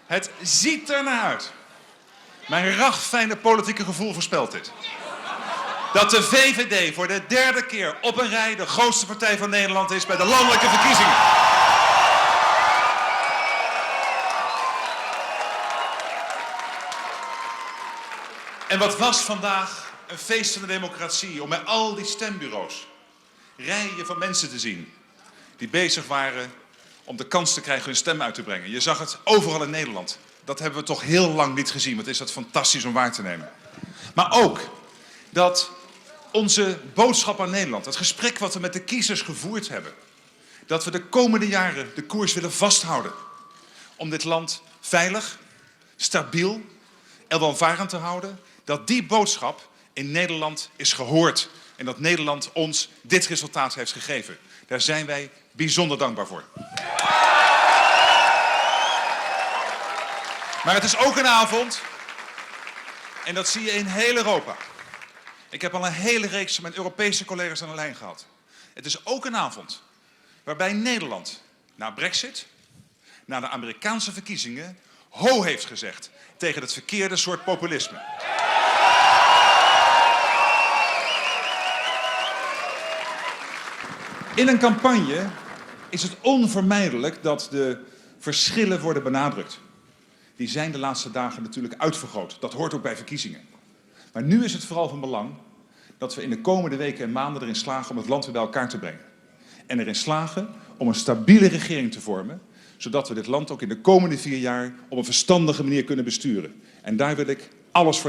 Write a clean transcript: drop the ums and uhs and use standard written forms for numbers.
Het ziet er naar uit. Mijn ragfijne politieke gevoel voorspelt dit. Dat de VVD voor de derde keer op een rij de grootste partij van Nederland is bij de landelijke verkiezingen. En wat was vandaag een feest van de democratie om bij al die stembureaus rijen van mensen te zien die bezig waren om de kans te krijgen hun stem uit te brengen. Je zag het overal in Nederland. Dat hebben we toch heel lang niet gezien. Wat is dat fantastisch om waar te nemen. Maar ook dat onze boodschap aan Nederland, het gesprek wat we met de kiezers gevoerd hebben, dat we de komende jaren de koers willen vasthouden om dit land veilig, stabiel en welvarend te houden, dat die boodschap in Nederland is gehoord en dat Nederland ons dit resultaat heeft gegeven. Daar zijn wij bijzonder dankbaar voor. Maar het is ook een avond, en dat zie je in heel Europa. Ik heb al een hele reeks van mijn Europese collega's aan de lijn gehad. Het is ook een avond waarbij Nederland na Brexit, na de Amerikaanse verkiezingen, ho heeft gezegd tegen het verkeerde soort populisme. In een campagne is het onvermijdelijk dat de verschillen worden benadrukt. Die zijn de laatste dagen natuurlijk uitvergroot. Dat hoort ook bij verkiezingen. Maar nu is het vooral van belang dat we in de komende weken en maanden erin slagen om het land weer bij elkaar te brengen. En erin slagen om een stabiele regering te vormen, zodat we dit land ook in de komende 4 jaar op een verstandige manier kunnen besturen. En daar wil ik alles voor